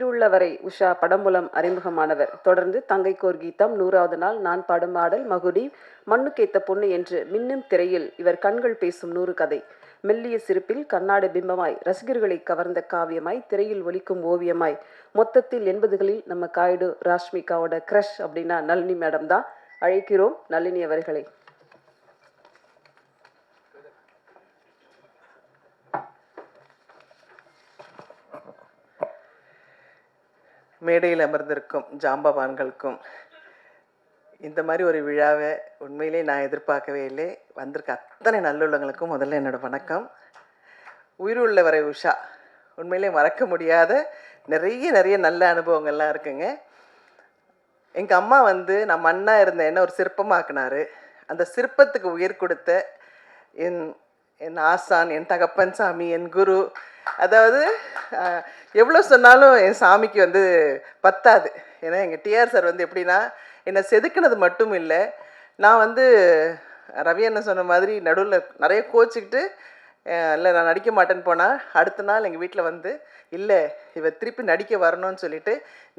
உயிருள்ளவரை உஷா படம் மூலம் அறிமுகமானவர். தொடர்ந்து தங்கைக்கோர் கீதம், 100வது நாள், நான் பாடும் ஆடல், மகுடி, மண்ணுக்கேத்த பொண்ணு என்று மின்னும் திரையில் இவர் கண்கள் பேசும் 100 கதை. மெல்லிய சிரிப்பில் கண்ணாடி பிம்பமாய், ரசிகர்களை கவர்ந்த காவியமாய், திரையில் ஒலிக்கும் ஓவியமாய், மொத்தத்தில் 80களில் நம்ம காயுடு ராஷ்மிகாவோட கிரஷ் அப்படின்னா நளினி மேடம் தான். அழைக்கிறோம் நளினி அவர்களை. மேடையில் அமர்ந்திருக்கும் ஜாம்பவான்களுக்கும் இந்த மாதிரி ஒரு விழாவை உண்மையிலே நான் எதிர்பார்க்கவே இல்லை. வந்திருக்க அத்தனை நல்லுள்ளங்களுக்கும் முதல்ல என்னோடய வணக்கம். உயிருள்ளவரை உஷா உண்மையிலே மறக்க முடியாத நிறைய நல்ல அனுபவங்கள்லாம் இருக்குங்க. எங்கள் அம்மா நான் மண்ணாக இருந்த என்ன ஒரு சிற்பமாக்குனார். அந்த சிற்பத்துக்கு உயிர் கொடுத்த என் ஆசான், என் தகப்பன் சாமி, என் குரு. அதாவது எவ்வளோ சொன்னாலும் என் சாமிக்கு பத்தாது. ஏன்னா எங்கள் டிஆர் சார் எப்படின்னா என்னை செதுக்கினது மட்டும் இல்லை, நான் ரவி அண்ணன் சொன்ன மாதிரி நடுவில் நிறைய கோச்சிக்கிட்டு இல்லை நான் நடிக்க மாட்டேன்னு போனால் அடுத்த நாள் எங்கள் வீட்டில் இல்லை இவ திருப்பி நடிக்க வரணும்னு சொல்லிவிட்டு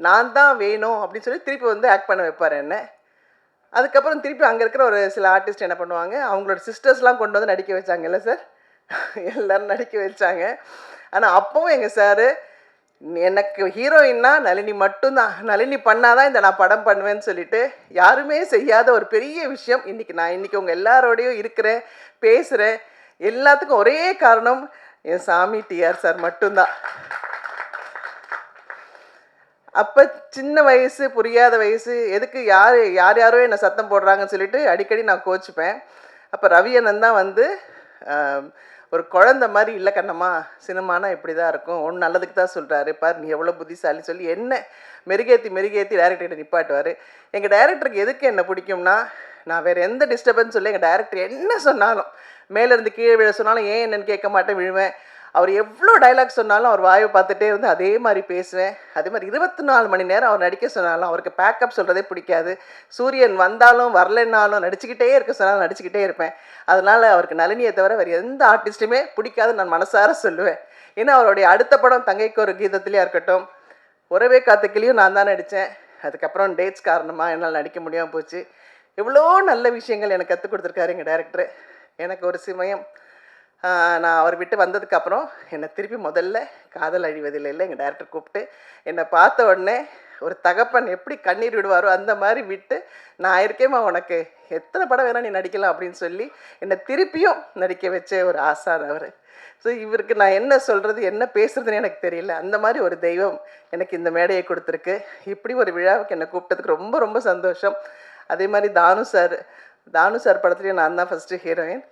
நான் தான் வேணும் அப்படின்னு சொல்லி திருப்பி ஆக்ட் பண்ண வைப்பார் என்ன. அதுக்கப்புறம் திருப்பி அங்கே இருக்கிற ஒரு சில ஆர்டிஸ்ட் என்ன பண்ணுவாங்க, அவங்களோட சிஸ்டர்ஸ்லாம் கொண்டு நடிக்க வச்சாங்கல்ல சார், எல்லோரும் நடிக்க வச்சாங்க. ஆனால் அப்போவும் எங்கள் சார் எனக்கு ஹீரோயின்னா நளினி மட்டும்தான், நளினி பண்ணாதான் இந்த நான் படம் பண்ணுவேன்னு சொல்லிட்டு யாருமே செய்யாத ஒரு பெரிய விஷயம். இன்றைக்கி உங்கள் எல்லாரோடையும் இருக்கிறேன், பேசுகிறேன். எல்லாத்துக்கும் ஒரே காரணம் என் சாமி டிஆர் சார் மட்டும்தான். அப்போ சின்ன வயசு, புரியாத வயசு, எதுக்கு யாரோ என்னை சத்தம் போடுறாங்கன்னு சொல்லிட்டு அடிக்கடி நான் கோச்சிப்பேன். அப்போ ரவி அண்ணன் தான் ஒரு குழந்த மாதிரி, இல்லை கண்ணம்மா சினிமானா இப்படி தான் இருக்கும், ஒன்று நல்லதுக்கு தான் சொல்கிறாரு பார், நீ எவ்வளோ புத்திசாலி சொல்லி என்ன மெருகேற்றி டைரக்டர்கிட்ட நிப்பாட்டுவார். எங்கள் டைரக்டருக்கு எதுக்கு என்ன பிடிக்கும்னா, நான் வேறு எந்த டிஸ்டர்பன்ஸ் சொல்லி எங்கள் டைரக்டர் என்ன சொன்னாலும், மேலேருந்து கீழே விழ சொன்னாலும் ஏன் என்னன்னு கேட்க மாட்டேன், விழுவேன். அவர் எவ்வளோ டைலாக் சொன்னாலும் அவர் வாயை பார்த்துட்டே அதே மாதிரி பேசுவேன். அதே மாதிரி 24 மணி நேரம் அவர் நடிக்க சொன்னாலும் அவருக்கு பேக்கப் சொல்கிறதே பிடிக்காது. சூரியன் வந்தாலும் வரலைன்னாலும் நடிச்சுக்கிட்டே இருக்க சொன்னாலும் நடிச்சுக்கிட்டே இருப்பேன். அதனால் அவருக்கு நளினியை தவிர வேறு எந்த ஆர்டிஸ்ட்டுமே பிடிக்காதுன்னு நான் மனசார சொல்லுவேன். ஏன்னா அவருடைய அடுத்த படம் தங்கைக்கோர் கீதத்துலேயே இருக்கட்டும், உறவே காத்துக்கிளியும் நான் தான் நடித்தேன். அதுக்கப்புறம் டேட்ஸ் காரணமாக என்னால் நடிக்க முடியாமல் போச்சு. எவ்வளோ நல்ல விஷயங்கள் எனக்கு கற்றுக் கொடுத்துருக்காரு எங்கள் டைரக்டர். எனக்கு ஒரு சமயம் நான் அவர் விட்டு வந்ததுக்கப்புறம் என்னை திருப்பி முதல்ல காதல் அழிவதில்லை எங்கள் டைரக்டர் கூப்பிட்டு என்னை பார்த்த உடனே ஒரு தகப்பன் எப்படி கண்ணீர் விடுவாரோ அந்த மாதிரி விட்டு, நான் இருக்கேம்மா உனக்கு எத்தனை படம் வேணால் நீ நடிக்கலாம் அப்படின்னு சொல்லி என்னை திருப்பியும் நடிக்க வச்ச ஒரு ஆசான் அவர். ஸோ இவருக்கு நான் என்ன சொல்கிறது என்ன பேசுகிறதுன்னு எனக்கு தெரியல. அந்த மாதிரி ஒரு தெய்வம் எனக்கு இந்த மேடையை கொடுத்துருக்கு. இப்படி ஒரு விழாவுக்கு என்னை கூப்பிட்டதுக்கு ரொம்ப ரொம்ப சந்தோஷம். அதே மாதிரி தானு சார் படத்துலேயும் நான் தான் ஃபஸ்ட்டு ஹீரோயின்.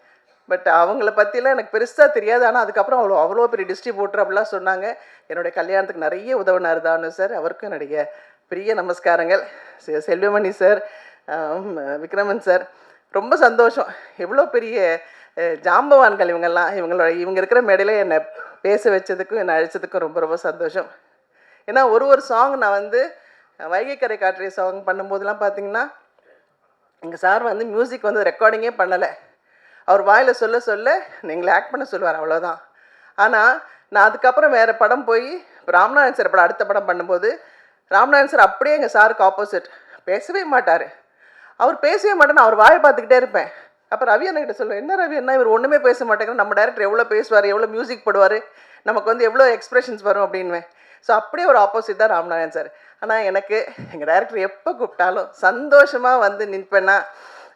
பட் அவங்கள பற்றிலாம் எனக்கு பெருசாக தெரியாது. ஆனால் அதுக்கப்புறம் அவ்வளோ பெரிய டிஸ்ட்ரிபியூட்டர் அப்படிலாம் சொன்னாங்க. என்னுடைய கல்யாணத்துக்கு நிறைய உதவினார் தானு சார். அவருக்கும் என்னுடைய பெரிய நமஸ்காரங்கள். செல்வமணி சார், விக்ரமன் சார், ரொம்ப சந்தோஷம். எவ்வளோ பெரிய ஜாம்பவான்கள் இவங்கெல்லாம். இவங்க இருக்கிற மேடையில் என்னை பேச வச்சதுக்கும் என்னை அழைச்சதுக்கும் ரொம்ப ரொம்ப சந்தோஷம். ஏன்னா ஒரு சாங் நான் வைகை கரை காற்றிய சாங் பண்ணும்போதெல்லாம் பார்த்தீங்கன்னா எங்கள் சார் மியூசிக் ரெக்கார்டிங்கே பண்ணலை. அவர் வாயில் சொல்ல நீங்களை ஆக்ட் பண்ண சொல்லுவார், அவ்வளோதான். ஆனால் நான் அதுக்கப்புறம் வேறு படம் போய் ராம்நாதன் சார் படம் அடுத்த படம் பண்ணும்போது ராம்நாதன் சார் அப்படியே எங்கள் சாருக்கு ஆப்போசிட், பேசவே மாட்டார். அவர் பேசவே மாட்டேன்னு அவர் வாயை பார்த்துக்கிட்டே இருப்பேன். அப்போ ரவி அண்ணன்கிட்ட சொல்லுவேன், என்ன ரவி அண்ணா இவர் ஒன்றுமே பேச மாட்டேங்கிற, நம்ம டைரக்டர் எவ்வளோ பேசுவார், எவ்வளோ மியூசிக் போடுவார், நமக்கு எவ்வளோ எக்ஸ்ப்ரெஷன்ஸ் வரும் அப்படின்வேன். ஸோ அப்படியே ஒரு ஆப்போசிட் தான் ராம்நாதன் சார். ஆனால் எனக்கு எங்கள் டைரக்டர் எப்போ கூப்பிட்டாலும் சந்தோஷமாக நிற்பேன்னா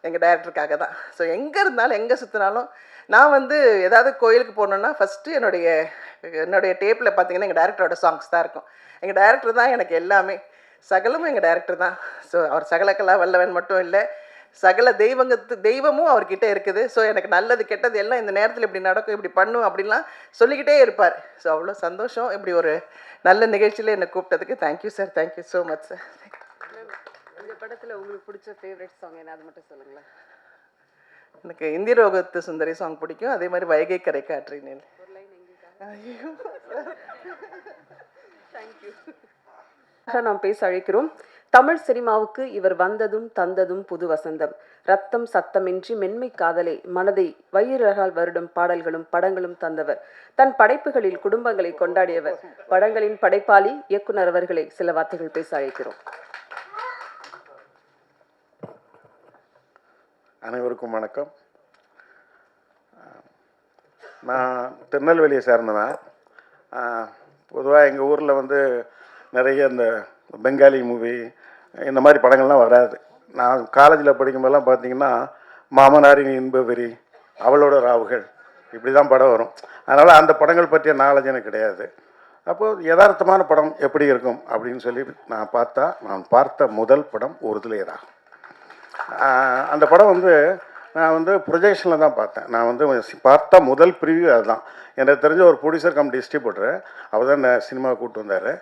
எங்கள் டைரக்டருக்காக தான். ஸோ எங்கே இருந்தாலும் எங்கே சுற்றினாலும் நான் ஏதாவது கோயிலுக்கு போகணுன்னா ஃபஸ்ட்டு என்னுடைய டேப்பில் பார்த்தீங்கன்னா எங்கள் டைரக்டரோட சாங்ஸ் தான் இருக்கும். எங்கள் டைரக்டர் தான் எனக்கு எல்லாமே, சகலமும் எங்கள் டைரக்டர் தான். ஸோ அவர் சகலக்கலா வல்லவன் மட்டும் இல்லை, சகல தெய்வமும் அவர்கிட்ட இருக்குது. ஸோ எனக்கு நல்லது கெட்டது எல்லாம் இந்த நேரத்தில் இப்படி நடக்கும், இப்படி பண்ணும் அப்படின்லாம் சொல்லிக்கிட்டே இருப்பார். ஸோ அவ்வளோ சந்தோஷம் இப்படி ஒரு நல்ல நிகழ்ச்சியில் என்னை கூப்பிட்டதுக்கு. Thank you sir, thank you so much sir. இந்த படத்தில் உங்களுக்கு பிடிச்ச ஃபேவரட் சாங் என்ன, அது மட்டும் சொல்லுங்களேன். எனக்கு இந்திரோகத்து சுந்தரி சாங் பிடிக்கும். அதே மாதிரி வைகை கரை காற்றினேன். நாம் பேச அழைக்கிறோம் தமிழ் சினிமாவுக்கு இவர் வந்ததும் தந்ததும் புது வசந்தம். ரத்தம் சத்தமின்றி மென்மை காதலை மனதை வயிறால் வருடும் பாடல்களும் படங்களும் தந்தவர். தன் படைப்புகளில் குடும்பங்களை கொண்டாடியவர். படங்களின் படைப்பாளி இயக்குனர் அவர்களை சில வார்த்தைகள் பேச அழைக்கிறோம். அனைவருக்கும் வணக்கம். நான் திருநெல்வேலியை சேர்ந்தவன். பொதுவாக எங்கள் ஊரில் வந்து நிறைய இந்த பெங்காலி மூவி இந்த மாதிரி படங்கள்லாம் வராது. நான் காலேஜில் படிக்கும்போதெல்லாம் பார்த்தீங்கன்னா மாமனாரின் இன்பவெறி, அவளோட ராவுகள், இப்படி தான் படம் வரும். அதனால் அந்த படங்கள் பற்றிய நாலேஜ் எனக்கு கிடையாது. அப்போது யதார்த்தமான படம் எப்படி இருக்கும் அப்படின்னு சொல்லி நான் பார்த்த முதல் படம் ஒருதலை ராகம். அந்த படம் வந்து நான் வந்து ப்ரொஜெக்ஷனில் தான் பார்த்தேன். நான் வந்து பார்த்த முதல் ப்ரிவியூ அதுதான். எனக்கு தெரிஞ்ச ஒரு ப்ரொடியூசர் கம் டிஸ்ட்ரிபியூட்டர், அவர் தான் இந்த சினிமாவை கூப்பிட்டு வந்தார்.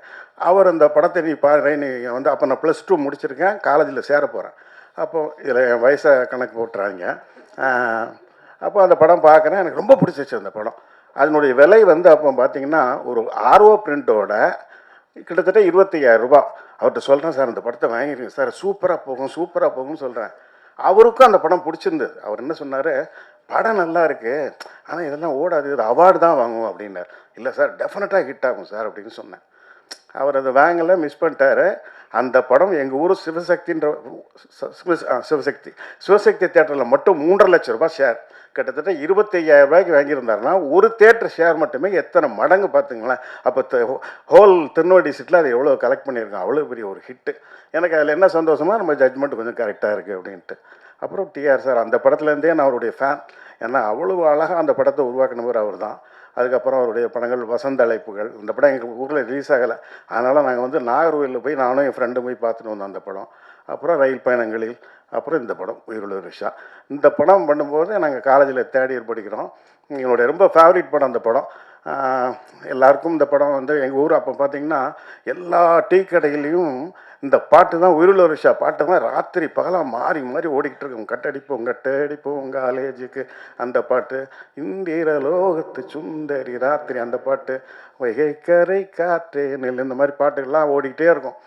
அவர் அந்த படத்தை நீ பாரு, நீ வந்து அப்போ நான் +2 முடிச்சிருக்கேன், காலேஜில் சேர போகிறேன். அப்போது இதில் என் வயசை கணக்கு போட்டுறாங்க. அப்போ அந்த படம் பார்க்குறேன், எனக்கு ரொம்ப பிடிச்சிச்சு அந்த படம். அதனுடைய விலை வந்து அப்போ பார்த்தீங்கன்னா ஒரு ஆர்ஓ பிரிண்ட்டோட கிட்டத்தட்ட 25,000 ரூபா. அவர்கிட்ட சொல்கிறேன், சார் இந்த படத்தை வாங்கிருக்கேன் சார், சூப்பராக போகும்னு சொல்கிறேன். அவருக்கும் அந்த படம் பிடிச்சிருந்தது. அவர் என்ன சொன்னார், படம் நல்லா இருக்குது, ஆனால் இதெல்லாம் ஓடாது, இது அவார்டு தான் வாங்குவோம் அப்படின்னார். இல்லை சார், டெஃபினட்டாக ஹிட் ஆகும் சார் அப்படின்னு சொன்னேன். அவர் அதை வாங்கலை, மிஸ் பண்ணிட்டார். அந்த படம் எங்கள் ஊர் சிவசக்தின்ற சிவசக்தி தேட்டரில் மட்டும் 3.5 லட்சம் ரூபாய் ஷேர், கிட்டத்தட்ட 25,000 ரூபாய்க்கு வாங்கியிருந்தாருன்னா ஒரு தேட்டர் ஷேர் மட்டுமே எத்தனை மடங்கு பார்த்துங்களேன். அப்போ ஹோல் திருநெல்வேலி டிஸ்ட்ரிக்டில் அதை எவ்வளோ கலெக்ட் பண்ணியிருக்கோம், அவ்வளோ பெரிய ஒரு ஹிட்டு. எனக்கு அதில் என்ன சந்தோஷமாக நம்ம ஜட்ஜ்மெண்ட் கொஞ்சம் கரெக்டாக இருக்குது அப்படின்ட்டு. அப்புறம் டிஆர் சார், அந்த படத்துலேருந்தே நான் அவருடைய ஃபேன். ஏன்னா அவ்வளோ அழகாக அந்த படத்தை உருவாக்கினவர் அவர் தான். அதுக்கப்புறம் அவருடைய படங்கள் வசந்த அழைப்புகள், இந்த படம் எங்கள் ஊரில் ரிலீஸ் ஆகலை. அதனால் நாங்கள் வந்து நாகர்கோவிலில் போய் நானும் என் ஃப்ரெண்டும் போய் பார்த்துட்டு வந்தோம் அந்த படம். அப்புறம் ரயில் பயணங்களில், அப்புறம் இந்த படம் உயிருள்ள ரிஷா. இந்த படம் பண்ணும்போது நாங்கள் காலேஜில் தேர்ட் இயர் படிக்கிறோம். எங்களுடைய ரொம்ப ஃபேவரட் படம் அந்த படம். எல்லாருக்கும் இந்த படம் வந்து எங்கள் ஊர் அப்போ பார்த்திங்கன்னா எல்லா டீ கடையிலையும் இந்த பாட்டு தான், உயிருள்ள ரிஷா பாட்டு தான் ராத்திரி பகலாக மாறி மாறி ஓடிக்கிட்டு இருக்கோம். கட்டடிப்போம் காலேஜுக்கு அந்த பாட்டு, இந்திர லோகத்து சுந்தரி ராத்திரி அந்த பாட்டு, வைகை கரை காற்றே நெல், இந்த மாதிரி பாட்டுகள்லாம் ஓடிக்கிட்டே இருக்கும்.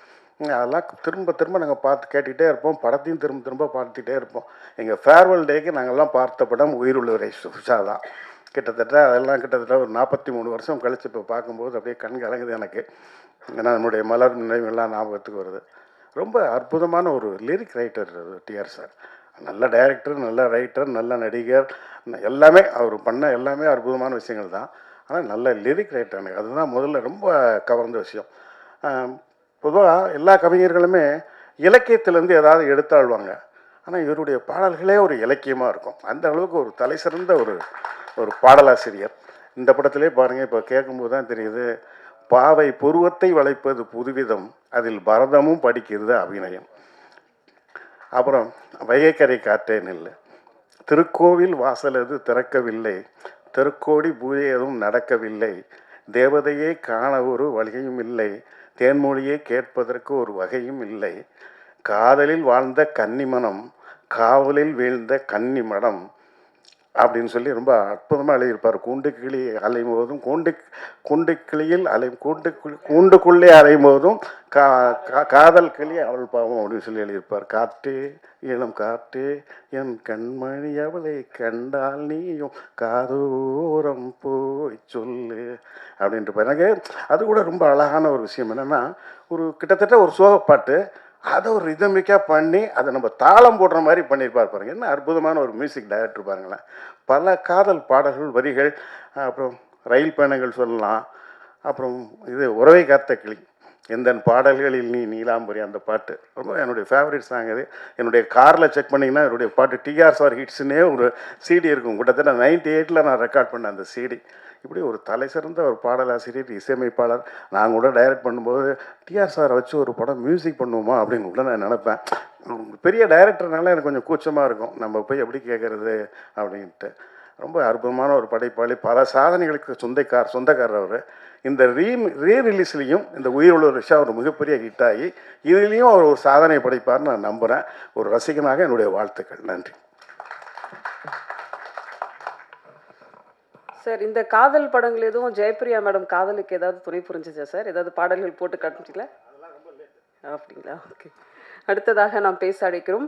அதெல்லாம் திரும்ப திரும்ப நாங்கள் கேட்டுக்கிட்டே இருப்போம். படத்தையும் திரும்ப திரும்ப பார்த்துக்கிட்டே இருப்போம். எங்கள் ஃபேர்வெல் டேக்கு நாங்கள்லாம் பார்த்த படம் உயிருள்ள ரிஷா தான். கிட்டத்தட்ட ஒரு 43 வருஷம் கழித்து இப்போ பார்க்கும்போது அப்படியே கண் கலங்குது எனக்கு. ஏன்னா நம்முடைய மலர் நினைவுகள்லாம் ஞாபகத்துக்கு வருது. ரொம்ப அற்புதமான ஒரு லிரிக் ரைட்டர் டிஆர் சார். நல்ல டைரக்டர், நல்ல ரைட்டர், நல்ல நடிகர், எல்லாமே அவர் பண்ண எல்லாமே அற்புதமான விஷயங்கள் தான். ஆனால் நல்ல லிரிக் ரைட்டர், எனக்கு அதுதான் முதல்ல ரொம்ப கவர்ந்த விஷயம். பொதுவாக எல்லா கவிஞர்களுமே இலக்கியத்திலேருந்து ஏதாவது எடுத்தாழ்வாங்க. ஆனால் இவருடைய பாடல்களே ஒரு இலக்கியமாக இருக்கும். அந்த அளவுக்கு ஒரு தலை சிறந்த ஒரு பாடலாசிரியர். இந்த படத்திலே பாருங்கள், இப்போ கேட்கும்போது தான் தெரியுது, பாவை புருவத்தை வளைப்பது புதுவிதம், அதில் பரதமும் படிக்கிறது அபிநயம். அப்புறம் வைகைக்கரை காற்றே நெல், திருக்கோவில் வாசலது திறக்கவில்லை, திருக்கோடி பூஜை எதுவும் நடக்கவில்லை, தேவதையை காண ஒரு வழியும் இல்லை, தேன்மொழியை கேட்பதற்கு ஒரு வகையும் இல்லை, காதலில் வாழ்ந்த கன்னிமனம், காவலில் வீழ்ந்த கன்னிமடம் அப்படின்னு சொல்லி ரொம்ப அற்புதமாக எழுதியிருப்பார். கூண்டுக்கிளி அலையும் போதும் கூண்டுக்குள்ளே அலையும் போதும் காதல் கிளி அவள் பாவம் அப்படின்னு சொல்லி எழுதியிருப்பார். காற்றே இளம் காற்றே என் கண்மணி அவளை கண்டால் நீயும் காதோரம் போய் சொல்லு அப்படின்ட்டு. எனக்கு அது கூட ரொம்ப அழகான ஒரு விஷயம் என்னென்னா, ஒரு கிட்டத்தட்ட ஒரு சோகப்பாட்டு, அதை ஒரு ரிதமிக்காக பண்ணி அதை நம்ம தாளம் போடுற மாதிரி பண்ணியிருப்பார் பாருங்க. என்ன அற்புதமான ஒரு மியூசிக் டைரக்டர் பாருங்களேன். பல காதல் பாடல்கள், வரிகள், அப்புறம் ரயில் பயணங்கள் சொல்லலாம். அப்புறம் இது உறவை காத்த கிளி, எந்த பாடல்களில் நீ நீலாம்பரி, அந்த பாட்டு ரொம்ப என்னுடைய ஃபேவரட் சாங். அது என்னுடைய காரில் செக் பண்ணிங்கன்னா என்னுடைய பாட்டு டிஆர் சார் ஹிட்ஸ்னே ஒரு சிடி இருக்கும். கிட்டத்தட்ட 98ல் நான் ரெக்கார்ட் பண்ணேன் அந்த சிடி. இப்படி ஒரு தலை சிறந்த ஒரு பாடலாசிரியர், இசையமைப்பாளர். நான் கூட டைரக்ட் பண்ணும்போது டிஆர் சாரை வச்சு ஒரு படம் மியூசிக் பண்ணுவோமா அப்படின்னு கூட நான் நினப்பேன். பெரிய டைரக்டர்னால எனக்கு கொஞ்சம் கூச்சமாக இருக்கும், நம்ம போய் எப்படி கேட்குறது அப்படின்ட்டு. ரொம்ப அற்புதமான ஒரு படைப்பாளி, பல சாதனைகளுக்கு சொந்தக்காரர் அவர். இந்த ரீ ரிலீஸ்லேயும் இந்த உயிருள்ள ரிஷா ஒரு மிகப்பெரிய ஹிட்டாகி இதுலேயும் அவர் ஒரு சாதனை படைப்பார்னு நான் நம்புகிறேன். ஒரு ரசிகனாக என்னுடைய வாழ்த்துக்கள். நன்றி சார். இந்த காதல் படங்கள் எதுவும் ஜெயப்பிரியா மேடம் காதலுக்கு ஏதாவது துணை புரிஞ்சுச்சா சார்? ஏதாவது பாடல்கள் போட்டு காட்டுங்களா? அப்படிங்களா? ஓகே. அடுத்ததாக நாம் பேச அழைக்கிறோம்